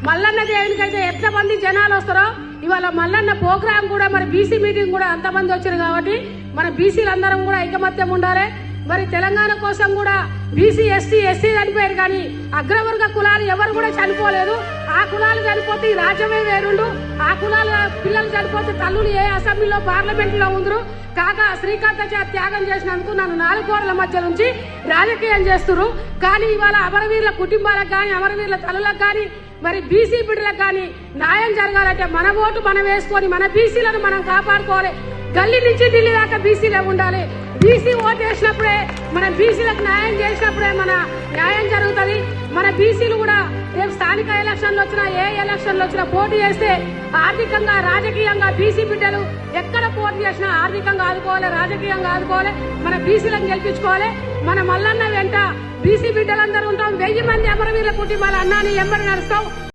మల్లన్న దేవునికైతే ఎంతమంది జనాలు వస్తారో ఇవాళ మల్లన్న ప్రోగ్రాం కూడా మరి బీసీ మీటింగ్ కూడా అంతమంది వచ్చారు కాబట్టి మన బీసీలందరం కూడా ఐకమత్యం ఉండాలి. మరి తెలంగాణ కోసం కూడా బీసీ ఎస్సీ చనిపోయారు కానీ అగ్రవర్గ కులాలు ఎవరు కూడా చనిపోలేదు. ఆ కులాలు చనిపోతే ఈ రాజ్యమే వేరుండు. ఆ కులాల పిల్లలు చనిపోతే తల్లులు ఏ అసెంబ్లీలో పార్లమెంట్ లో ఉందరు కాక శ్రీకాంతాచారి త్యాగం చేసినందుకు నన్ను 4 గోడల మధ్య నుంచి రాజకీయం చేస్తున్నారు. కానీ ఇవాళ అమరవీరుల కుటుంబాలకు కానీ అమరవీరుల తల్లులకు కానీ మరి బీసీ బిడ్డలకు కానీ న్యాయం జరగాలంటే మన ఓటు మనం వేసుకొని మన బీసీలను మనం కాపాడుకోవాలి. గల్లీ నుంచి ఢిల్లీ దాకా బీసీలే ఉండాలి. బీసీ ఓటు వేసినప్పుడే మన బీసీలకు న్యాయం చేసినప్పుడే మన న్యాయం జరుగుతుంది. మన బీసీలు కూడా రేపు స్థానిక ఎలక్షన్లు వచ్చినా ఏ ఎలక్షన్లు వచ్చినా పోటీ చేస్తే ఆర్థికంగా రాజకీయంగా బీసీ బిడ్డలు ఎక్కడ పోటీ చేసినా ఆర్థికంగా ఆదుకోవాలి, రాజకీయంగా ఆదుకోవాలి. మన బీసీలను గెలిపించుకోవాలి. మన మల్లన్న వెంట బీసీ బిడ్డలందరూ ఉంటాం. 1000 మంది అమరవీరుల కుటుంబాలు అన్నాని ఎంబడి నడుస్తాం.